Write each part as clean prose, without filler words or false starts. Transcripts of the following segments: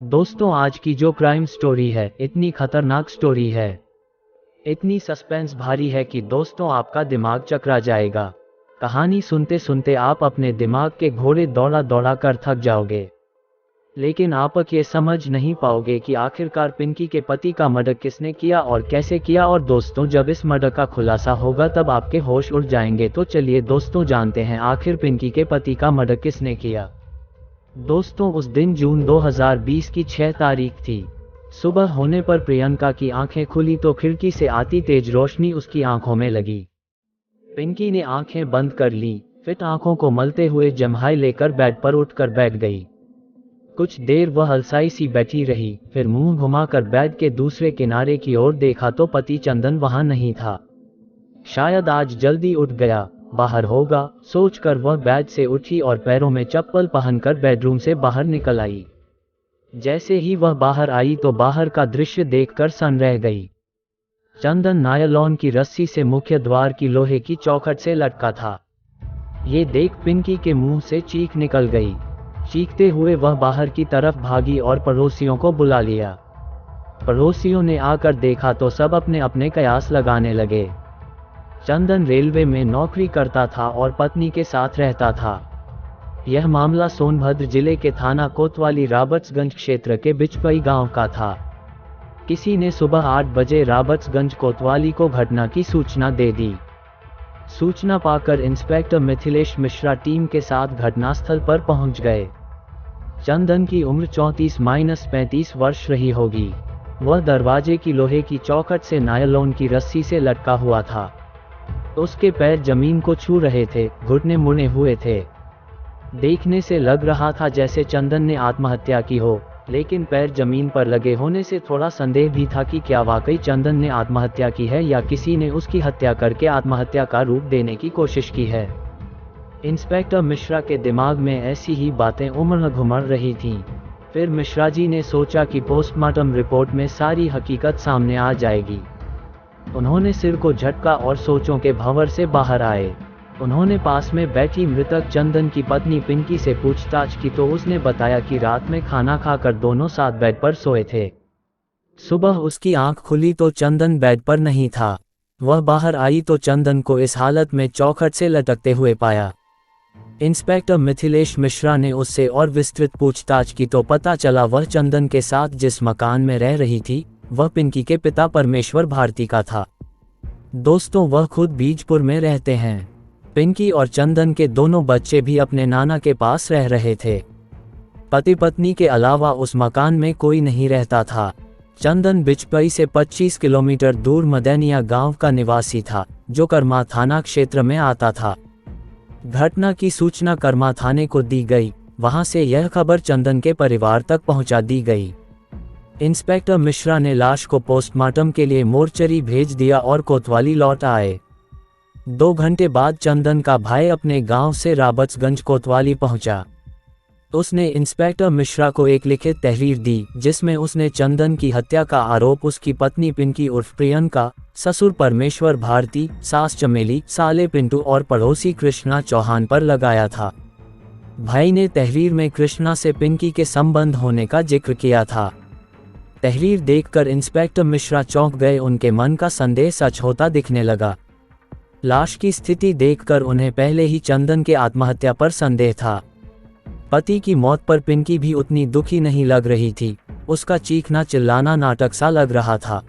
दोस्तों, आज की जो क्राइम स्टोरी है इतनी खतरनाक स्टोरी है, इतनी सस्पेंस भारी है कि दोस्तों आपका दिमाग चकरा जाएगा। कहानी सुनते सुनते आप अपने दिमाग के घोड़े दौड़ा दौड़ा कर थक जाओगे, लेकिन आप ये समझ नहीं पाओगे कि आखिरकार पिंकी के पति का मर्डर किसने किया और कैसे किया। और दोस्तों, जब इस मर्डर का खुलासा होगा तब आपके होश उड़ जाएंगे। तो चलिए दोस्तों, जानते हैं आखिर पिंकी के पति का मर्डर किसने किया। दोस्तों, उस दिन जून 2020 की 6 तारीख थी। सुबह होने पर प्रियंका की आंखें खुली तो खिड़की से आती तेज रोशनी उसकी आंखों में लगी। पिंकी ने आंखें बंद कर ली, फिर आंखों को मलते हुए जम्हाई लेकर बेड पर उठकर बैठ गई। कुछ देर वह अलसाई सी बैठी रही, फिर मुंह घुमाकर बेड के दूसरे किनारे की ओर देखा तो पति चंदन वहां नहीं था। शायद आज जल्दी उठ गया, बाहर होगा, सोचकर वह बेड से उठी और पैरों में चप्पल पहनकर बेडरूम से बाहर निकल आई। जैसे ही वह बाहर आई तो बाहर का दृश्य देखकर सन रह गई। चंदन नायलॉन की रस्सी से मुख्य द्वार की लोहे की चौखट से लटका था। ये देख पिंकी के मुंह से चीख निकल गई। चीखते हुए वह बाहर की तरफ भागी और पड़ोसियों को बुला लिया। पड़ोसियों ने आकर देखा तो सब अपने अपने कयास लगाने लगे। चंदन रेलवे में नौकरी करता था और पत्नी के साथ रहता था। यह मामला सोनभद्र जिले के थाना कोतवाली राबर्ट्सगंज क्षेत्र के बिचपई गांव का था। किसी ने सुबह 8 बजे राबर्ट्सगंज कोतवाली को घटना की सूचना दे दी। सूचना पाकर इंस्पेक्टर मिथिलेश मिश्रा टीम के साथ घटनास्थल पर पहुंच गए। चंदन की उम्र 34-35 वर्ष रही होगी। वह दरवाजे की लोहे की चौखट से नायलॉन की रस्सी से लटका हुआ था। उसके पैर जमीन को छू रहे थे, घुटने मुड़े हुए थे। देखने से लग रहा था जैसे चंदन ने आत्महत्या की हो, लेकिन पैर जमीन पर लगे होने से थोड़ा संदेह भी था कि क्या वाकई चंदन ने आत्महत्या की है या किसी ने उसकी हत्या करके आत्महत्या का रूप देने की कोशिश की है। इंस्पेक्टर मिश्रा के दिमाग में ऐसी ही बातें उमड़ घुमड़ रही थीं। फिर मिश्रा जी ने सोचा कि पोस्टमार्टम रिपोर्ट में सारी हकीकत सामने आ जाएगी। उन्होंने सिर को झटका और सोचों के भंवर से बाहर आए। उन्होंने पास में बैठी मृतक चंदन की पत्नी पिंकी से पूछताछ की तो उसने बताया कि रात में खाना खाकर दोनों साथ बेड पर सोए थे। सुबह उसकी आंख खुली तो चंदन बेड पर नहीं था। वह बाहर आई तो चंदन को इस हालत में चौखट से लटकते हुए पाया। इंस्पेक्टर मिथिलेश मिश्रा ने उससे और विस्तृत पूछताछ की तो पता चला वह चंदन के साथ जिस मकान में रह रही थी वह पिंकी के पिता परमेश्वर भारती का था। दोस्तों, वह खुद बीजपुर में रहते हैं। पिंकी और चंदन के दोनों बच्चे भी अपने नाना के पास रह रहे थे। पति पत्नी के अलावा उस मकान में कोई नहीं रहता था। चंदन बिचपई से 25 किलोमीटर दूर मदैनिया गांव का निवासी था, जो कर्मा थाना क्षेत्र में आता था। घटना की सूचना कर्मा थाने को दी गई। वहां से यह खबर चंदन के परिवार तक पहुंचा दी गई। इंस्पेक्टर मिश्रा ने लाश को पोस्टमार्टम के लिए मोर्चरी भेज दिया और कोतवाली लौट आए। 2 घंटे बाद चंदन का भाई अपने गांव से राबर्ट्सगंज कोतवाली पहुंचा। उसने इंस्पेक्टर मिश्रा को एक लिखित तहरीर दी, जिसमें उसने चंदन की हत्या का आरोप उसकी पत्नी पिंकी उर्फ प्रियंका, ससुर परमेश्वर भारती, सास चमेली, साले पिंटू और पड़ोसी कृष्णा चौहान पर लगाया था। भाई ने तहरीर में कृष्णा से पिंकी के संबंध होने का जिक्र किया था। तहरीर देखकर इंस्पेक्टर मिश्रा चौंक गए। उनके मन का संदेह सच होता दिखने लगा। लाश की स्थिति देखकर उन्हें पहले ही चंदन के आत्महत्या पर संदेह था। पति की मौत पर पिंकी भी उतनी दुखी नहीं लग रही थी। उसका चीखना चिल्लाना नाटक सा लग रहा था।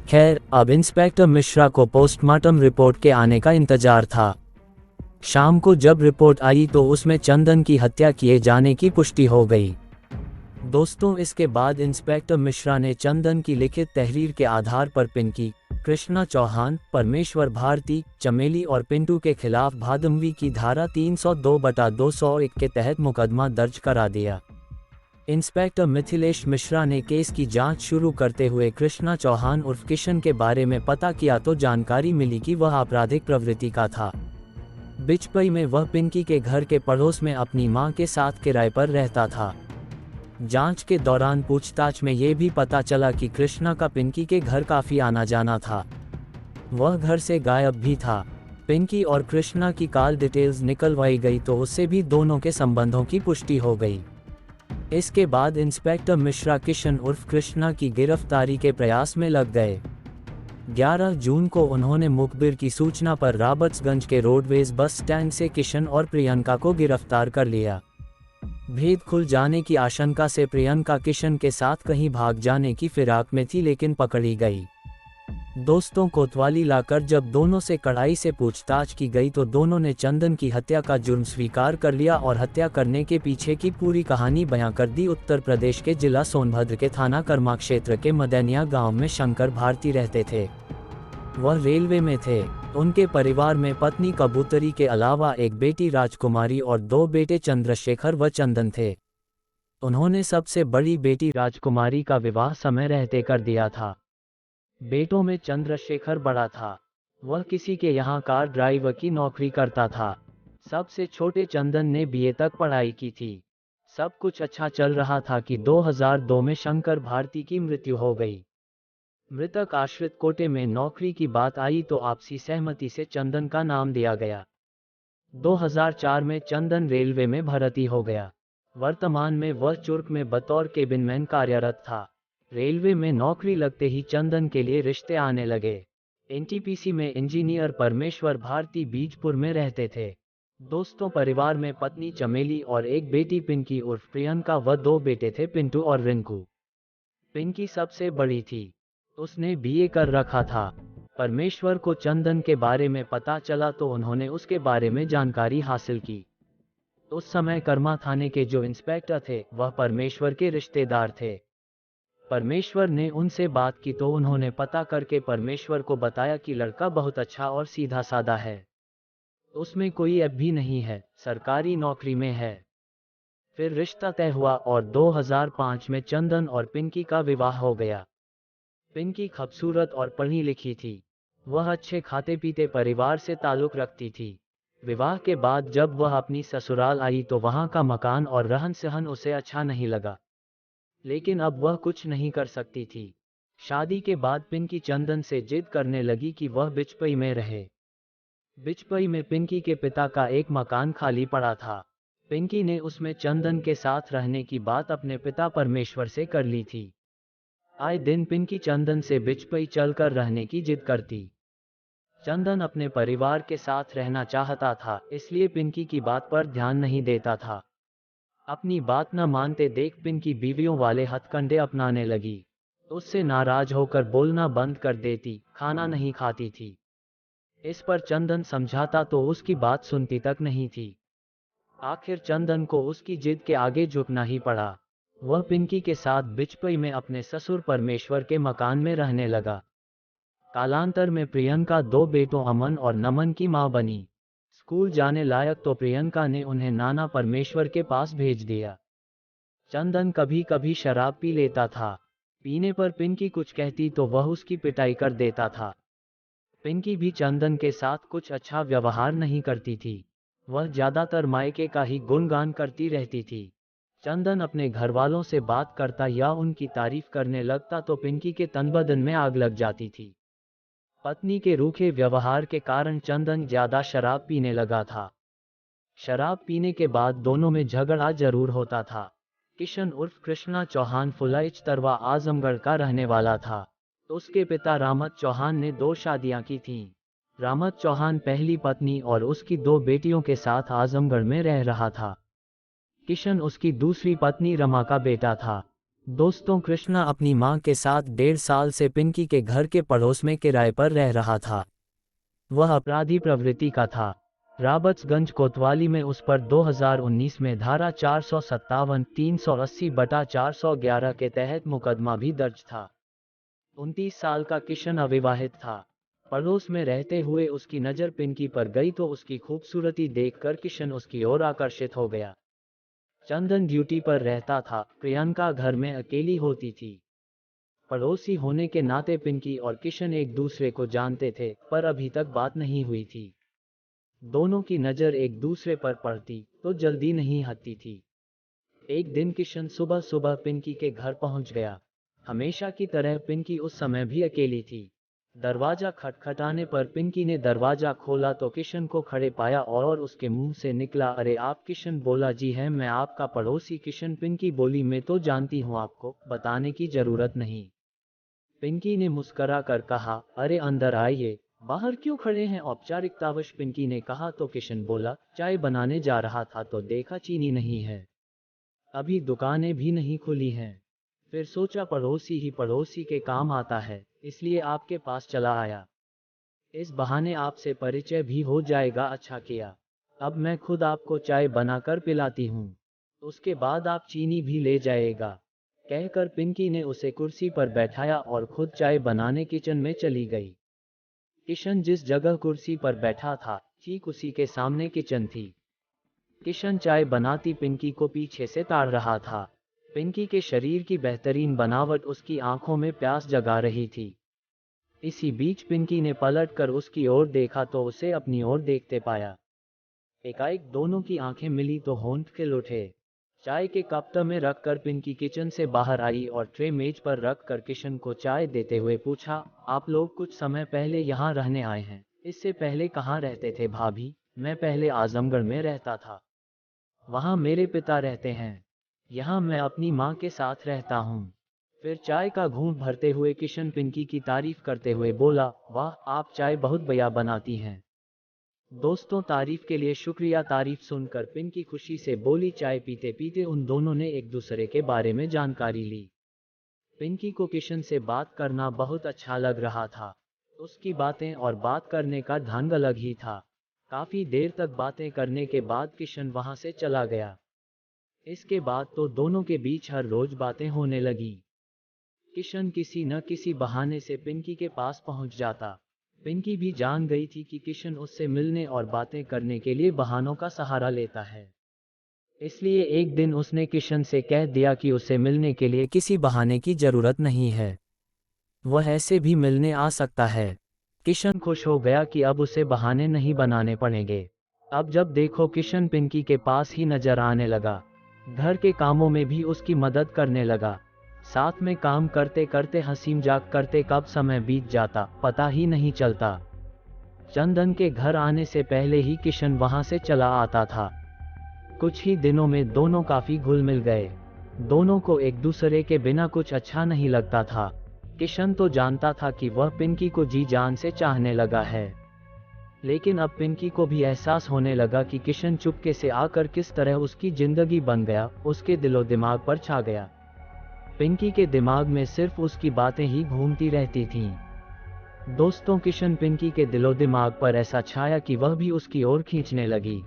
खैर, अब इंस्पेक्टर मिश्रा को पोस्टमार्टम रिपोर्ट के आने का इंतजार था। शाम को जब रिपोर्ट आई तो उसमें चंदन की हत्या किए जाने की पुष्टि हो गई। दोस्तों, इसके बाद इंस्पेक्टर मिश्रा ने चंदन की लिखित तहरीर के आधार पर पिंकी, कृष्णा चौहान, परमेश्वर भारती, चमेली और पिंटू के खिलाफ भादमवी की धारा 302/201 के तहत मुकदमा दर्ज करा दिया। इंस्पेक्टर मिथिलेश मिश्रा ने केस की जांच शुरू करते हुए कृष्णा चौहान उर्फ किशन के बारे में पता किया तो जानकारी मिली कि वह आपराधिक प्रवृत्ति का था। बिचपई में वह पिंकी के घर के पड़ोस में अपनी मां के साथ किराए पर रहता था। जांच के दौरान पूछताछ में ये भी पता चला कि कृष्णा का पिंकी के घर काफी आना जाना था। वह घर से गायब भी था। पिंकी और कृष्णा की कॉल डिटेल्स निकलवाई गई तो उससे भी दोनों के संबंधों की पुष्टि हो गई। इसके बाद इंस्पेक्टर मिश्रा किशन उर्फ कृष्णा की गिरफ्तारी के प्रयास में लग गए। 11 जून को उन्होंने मुखबिर की सूचना पर रॉबर्ट्सगंज के रोडवेज बस स्टैंड से किशन और प्रियंका को गिरफ्तार कर लिया। भेद खुल जाने की आशंका से प्रियंका किशन के साथ कहीं भाग जाने की फिराक में थी, लेकिन पकड़ी गई। दोस्तों कोतवाली लाकर जब दोनों से कड़ाई से पूछताछ की गई तो दोनों ने चंदन की हत्या का जुर्म स्वीकार कर लिया और हत्या करने के पीछे की पूरी कहानी बयां कर दी। उत्तर प्रदेश के जिला सोनभद्र के थाना कर्मा क्षेत्र के मदैनिया गांव में शंकर भारती रहते थे। वह रेलवे में थे। उनके परिवार में पत्नी कबूतरी के अलावा एक बेटी राजकुमारी और 2 बेटे चंद्रशेखर व चंदन थे। उन्होंने सबसे बड़ी बेटी राजकुमारी का विवाह समय रहते कर दिया था। बेटों में चंद्रशेखर बड़ा था। वह किसी के यहाँ कार ड्राइवर की नौकरी करता था। सबसे छोटे चंदन ने बीए तक पढ़ाई की थी। सब कुछ अच्छा चल रहा था कि 2002 में शंकर भारती की मृत्यु हो गई। मृतक आश्रित कोटे में नौकरी की बात आई तो आपसी सहमति से चंदन का नाम दिया गया। 2004 में चंदन रेलवे में भर्ती हो गया। वर्तमान में वह चुर्क में बतौर केबिनमैन कार्यरत था। रेलवे में नौकरी लगते ही चंदन के लिए रिश्ते आने लगे। एनटीपीसी में इंजीनियर परमेश्वर भारती बीजपुर में रहते थे। दोस्तों परिवार में पत्नी चमेली और एक बेटी पिंकी उर्फ प्रियंका व 2 बेटे थे, पिंटू और रिंकू। पिंकी सबसे बड़ी थी। उसने बीए कर रखा था। परमेश्वर को चंदन के बारे में पता चला तो उन्होंने उसके बारे में जानकारी हासिल की। उस समय कर्मा थाने के जो इंस्पेक्टर थे वह परमेश्वर के रिश्तेदार थे। परमेश्वर ने उनसे बात की तो उन्होंने पता करके परमेश्वर को बताया कि लड़का बहुत अच्छा और सीधा साधा है, उसमें कोई ऐब भी नहीं है, सरकारी नौकरी में है। फिर रिश्ता तय हुआ और 2005 में चंदन और पिंकी का विवाह हो गया। पिंकी खूबसूरत और पढ़ी लिखी थी। वह अच्छे खाते पीते परिवार से ताल्लुक रखती थी। विवाह के बाद जब वह अपनी ससुराल आई तो वहां का मकान और रहन सहन उसे अच्छा नहीं लगा, लेकिन अब वह कुछ नहीं कर सकती थी। शादी के बाद पिंकी चंदन से जिद करने लगी कि वह बिचपई में रहे। बिचपई में पिंकी के पिता का एक मकान खाली पड़ा था। पिंकी ने उसमें चंदन के साथ रहने की बात अपने पिता परमेश्वर से कर ली थी। आए दिन पिंकी चंदन से बिचपई चलकर रहने की जिद करती। चंदन अपने परिवार के साथ रहना चाहता था, इसलिए पिंकी की बात पर ध्यान नहीं देता था। अपनी बात न मानते देख पिंकी बीवियों वाले हथकंडे अपनाने लगी। उससे नाराज होकर बोलना बंद कर देती, खाना नहीं खाती थी। इस पर चंदन समझाता तो उसकी बात सुनती तक नहीं थी। आखिर चंदन को उसकी जिद के आगे झुकना ही पड़ा। वह पिंकी के साथ बिचपई में अपने ससुर परमेश्वर के मकान में रहने लगा। कालांतर में प्रियंका 2 बेटों अमन और नमन की मां बनी। स्कूल जाने लायक तो प्रियंका ने उन्हें नाना परमेश्वर के पास भेज दिया। चंदन कभी कभी शराब पी लेता था। पीने पर पिंकी कुछ कहती तो वह उसकी पिटाई कर देता था। पिंकी भी चंदन के साथ कुछ अच्छा व्यवहार नहीं करती थी। वह ज्यादातर मायके का ही गुणगान करती रहती थी। चंदन अपने घर वालों से बात करता या उनकी तारीफ करने लगता तो पिंकी के तन बदन में आग लग जाती थी। पत्नी के रूखे व्यवहार के कारण चंदन ज्यादा शराब पीने लगा था। शराब पीने के बाद दोनों में झगड़ा जरूर होता था। किशन उर्फ कृष्णा चौहान फुलाइच तरवा आजमगढ़ का रहने वाला था। उसके पिता रामत चौहान ने 2 शादियां की थीं। रामत चौहान पहली पत्नी और उसकी 2 बेटियों के साथ आजमगढ़ में रह रहा था। किशन उसकी दूसरी पत्नी रमा का बेटा था। दोस्तों कृष्णा अपनी मां के साथ 1.5 साल से पिंकी के घर के पड़ोस में किराए पर रह रहा था। वह अपराधी प्रवृत्ति का था। रॉबर्ट्सगंज कोतवाली में उस पर 2019 में धारा 457 380/411 के तहत मुकदमा भी दर्ज था। 29 साल का किशन अविवाहित था। पड़ोस में रहते हुए उसकी नज़र पिंकी पर गई तो उसकी खूबसूरती देखकर किशन उसकी ओर आकर्षित हो गया। चंदन ड्यूटी पर रहता था, प्रियंका घर में अकेली होती थी। पड़ोसी होने के नाते पिंकी और किशन एक दूसरे को जानते थे, पर अभी तक बात नहीं हुई थी। दोनों की नज़र एक दूसरे पर पड़ती तो जल्दी नहीं हटती थी। एक दिन किशन सुबह सुबह पिंकी के घर पहुंच गया। हमेशा की तरह पिंकी उस समय भी अकेली थी। दरवाजा खटखटाने पर पिंकी ने दरवाजा खोला तो किशन को खड़े पाया और उसके मुंह से निकला, अरे आप? किशन बोला, जी है, मैं आपका पड़ोसी किशन। पिंकी बोली, मैं तो जानती हूँ, आपको बताने की जरूरत नहीं। पिंकी ने मुस्करा कर कहा, अरे अंदर आइए, बाहर क्यों खड़े हैं? औपचारिकतावश पिंकी ने कहा तो किशन बोला, चाय बनाने जा रहा था तो देखा चीनी नहीं है, अभी दुकानें भी नहीं खुली हैं, फिर सोचा पड़ोसी ही पड़ोसी के काम आता है, इसलिए आपके पास चला आया। इस बहाने आपसे परिचय भी हो जाएगा। अच्छा किया, अब मैं खुद आपको चाय बनाकर पिलाती हूँ, उसके बाद आप चीनी भी ले जाएगा। कहकर पिंकी ने उसे कुर्सी पर बैठाया और खुद चाय बनाने किचन में चली गई। किशन जिस जगह कुर्सी पर बैठा था, ठीक उसी के सामने किचन थी। किशन चाय बनाती पिंकी को पीछे से ताड़ रहा था। पिंकी के शरीर की बेहतरीन बनावट उसकी आंखों में प्यास जगा रही थी। इसी बीच पिंकी ने पलटकर उसकी ओर देखा तो उसे अपनी ओर देखते पाया। एकाएक दोनों की आंखें मिली तो होंठ खिल उठे। चाय के कप में रखकर पिंकी किचन से बाहर आई और ट्रे मेज पर रखकर किशन को चाय देते हुए पूछा, आप लोग कुछ समय पहले यहाँ रहने आए हैं? इससे पहले कहाँ रहते थे भाभी? मैं पहले आजमगढ़ में रहता था, वहाँ मेरे पिता रहते हैं, यहाँ मैं अपनी माँ के साथ रहता हूँ। फिर चाय का घूंट भरते हुए किशन पिंकी की तारीफ करते हुए बोला, वाह, आप चाय बहुत बढ़िया बनाती हैं। दोस्तों, तारीफ के लिए शुक्रिया। तारीफ सुनकर पिंकी खुशी से बोली। चाय पीते पीते उन दोनों ने एक दूसरे के बारे में जानकारी ली। पिंकी को किशन से बात करना बहुत अच्छा लग रहा था। उसकी बातें और बात करने का ढंग अलग ही था। काफी देर तक बातें करने के बाद किशन वहां से चला गया। इसके बाद तो दोनों के बीच हर रोज बातें होने लगी। किशन किसी न किसी बहाने से पिंकी के पास पहुंच जाता। पिंकी भी जान गई थी कि किशन उससे मिलने और बातें करने के लिए बहानों का सहारा लेता है। इसलिए एक दिन उसने किशन से कह दिया कि उसे मिलने के लिए किसी बहाने की जरूरत नहीं है, वह ऐसे भी मिलने आ सकता है। किशन खुश हो गया कि अब उसे बहाने नहीं बनाने पड़ेंगे। अब जब देखो किशन पिंकी के पास ही नजर आने लगा। घर के कामों में भी उसकी मदद करने लगा। साथ में काम करते करते हंसी मजाक करते कब समय बीत जाता पता ही नहीं चलता। चंदन के घर आने से पहले ही किशन वहां से चला आता था। कुछ ही दिनों में दोनों काफी घुल मिल गए। दोनों को एक दूसरे के बिना कुछ अच्छा नहीं लगता था। किशन तो जानता था कि वह पिंकी को जी जान से चाहने लगा है, लेकिन अब पिंकी को भी एहसास होने लगा कि किशन चुपके से आकर किस तरह उसकी जिंदगी बन गया, उसके दिलो दिमाग पर छा गया। पिंकी के दिमाग में सिर्फ उसकी बातें ही घूमती रहती थीं। दोस्तों, किशन पिंकी के दिलो दिमाग पर ऐसा छाया कि वह भी उसकी ओर खींचने लगी।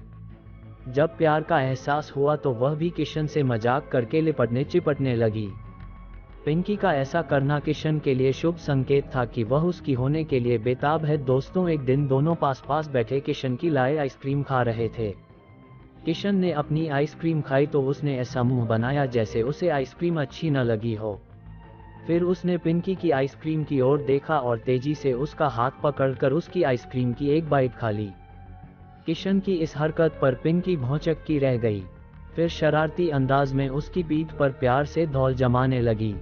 जब प्यार का एहसास हुआ तो वह भी किशन से मजाक करके लिपटने चिपटने लगी। पिंकी का ऐसा करना किशन के लिए शुभ संकेत था कि वह उसकी होने के लिए बेताब है। दोस्तों, एक दिन दोनों पास पास बैठे किशन की लाई आइसक्रीम खा रहे थे। किशन ने अपनी आइसक्रीम खाई तो उसने ऐसा मुंह बनाया जैसे उसे आइसक्रीम अच्छी न लगी हो। फिर उसने पिंकी की आइसक्रीम की ओर देखा और तेजी से उसका हाथ पकड़कर उसकी आइसक्रीम की एक बाइट खा ली। किशन की इस हरकत पर पिंकी भौंचक्की रह गई। फिर शरारती अंदाज में उसकी पीठ पर प्यार से धौल जमाने लगी।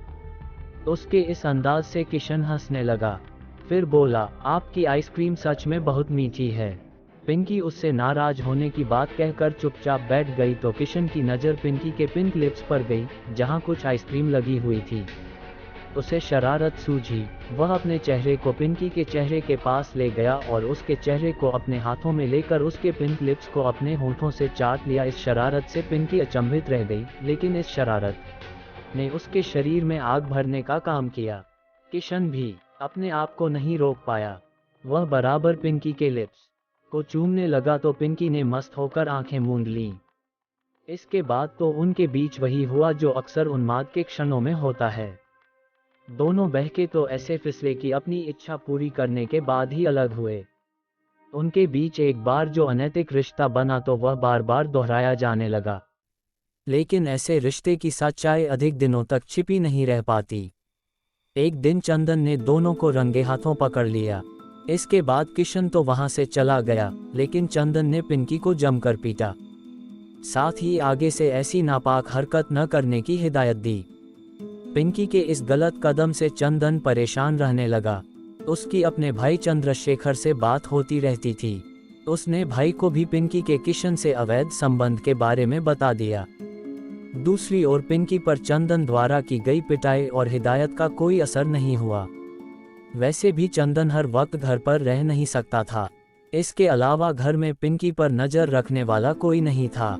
उसके इस अंदाज से किशन हंसने लगा। फिर बोला, आपकी आइसक्रीम सच में बहुत मीठी है। पिंकी उससे नाराज होने की बात कहकर चुपचाप बैठ गई तो किशन की नज़र पिंकी के पिंक लिप्स पर गई, जहां कुछ आइसक्रीम लगी हुई थी। उसे शरारत सूझी। वह अपने चेहरे को पिंकी के चेहरे के पास ले गया और उसके चेहरे को अपने हाथों में लेकर उसके पिंक लिप्स को अपने होठों से चाट लिया। इस शरारत से पिंकी अचंभित रह गई, लेकिन इस शरारत ने उसके शरीर में आग भरने का काम किया। किशन भी अपने आप को नहीं रोक पाया। वह बराबर पिंकी के लिप्स को चूमने लगा तो पिंकी ने मस्त होकर आंखें मूंद लीं। इसके बाद तो उनके बीच वही हुआ जो अक्सर उन्माद के क्षणों में होता है। दोनों बहके तो ऐसे फिसले कि अपनी इच्छा पूरी करने के बाद ही अलग हुए। उनके बीच एक बार जो अनैतिक रिश्ता बना तो वह बार बार दोहराया जाने लगा। लेकिन ऐसे रिश्ते की सच्चाई अधिक दिनों तक छिपी नहीं रह पाती। एक दिन चंदन ने दोनों को रंगे हाथों पकड़ लिया। इसके बाद किशन तो वहां से चला गया, लेकिन चंदन ने पिंकी को जमकर पीटा। साथ ही आगे से ऐसी नापाक हरकत न करने की हिदायत दी। पिंकी के इस गलत कदम से चंदन परेशान रहने लगा। उसकी अपने भाई चंद्रशेखर से बात होती रहती थी। उसने भाई को भी पिंकी के किशन से अवैध संबंध के बारे में बता दिया। दूसरी ओर पिंकी पर चंदन द्वारा की गई पिटाई और हिदायत का कोई असर नहीं हुआ। वैसे भी चंदन हर वक्त घर पर रह नहीं सकता था। इसके अलावा घर में पिंकी पर नजर रखने वाला कोई नहीं था।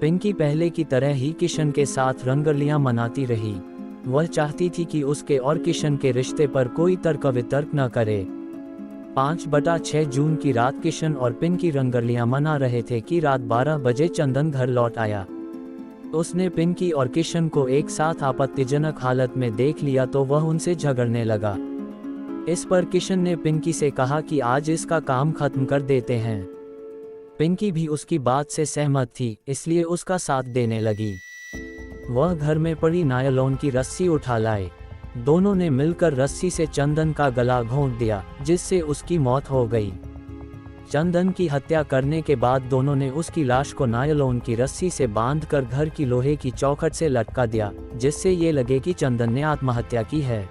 पिंकी पहले की तरह ही किशन के साथ रंगरलियां मनाती रही। वह चाहती थी कि उसके और किशन के रिश्ते पर कोई तर्क वितर्क न करे। 5/6 जून की रात किशन और पिंकी रंगरलियां मना रहे थे कि रात 12 बजे चंदन घर लौट आया। उसने पिंकी और किशन को एक साथ आपत्तिजनक हालत में देख लिया तो वह उनसे झगड़ने लगा। इस पर किशन ने पिंकी से कहा कि आज इसका काम खत्म कर देते हैं। पिंकी भी उसकी बात से सहमत थी, इसलिए उसका साथ देने लगी। वह घर में पड़ी नायलॉन की रस्सी उठा लाए। दोनों ने मिलकर रस्सी से चंदन का गला घोंट दिया, जिससे उसकी मौत हो गई। चंदन की हत्या करने के बाद दोनों ने उसकी लाश को नायलॉन की रस्सी से बांधकर घर की लोहे की चौखट से लटका दिया, जिससे ये लगे कि चंदन ने आत्महत्या की है।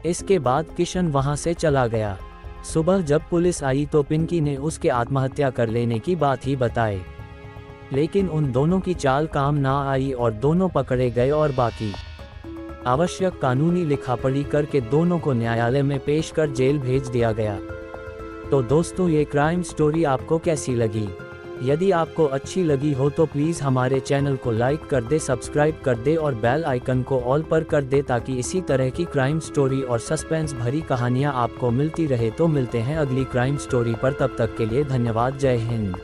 इसके बाद किशन वहां से चला गया। सुबह जब पुलिस आई तो पिंकी ने उसके आत्महत्या कर लेने की बात ही बताई, लेकिन उन दोनों की चाल काम ना आई और दोनों पकड़े गए और बाकी आवश्यक कानूनी लिखापढ़ी करके दोनों को न्यायालय में पेश कर जेल भेज दिया गया। तो दोस्तों, ये क्राइम स्टोरी आपको कैसी लगी? यदि आपको अच्छी लगी हो तो प्लीज़ हमारे चैनल को लाइक कर दे, सब्सक्राइब कर दे और बेल आइकन को ऑल पर कर दे, ताकि इसी तरह की क्राइम स्टोरी और सस्पेंस भरी कहानियाँ आपको मिलती रहे। तो मिलते हैं अगली क्राइम स्टोरी पर, तब तक के लिए धन्यवाद। जय हिंद।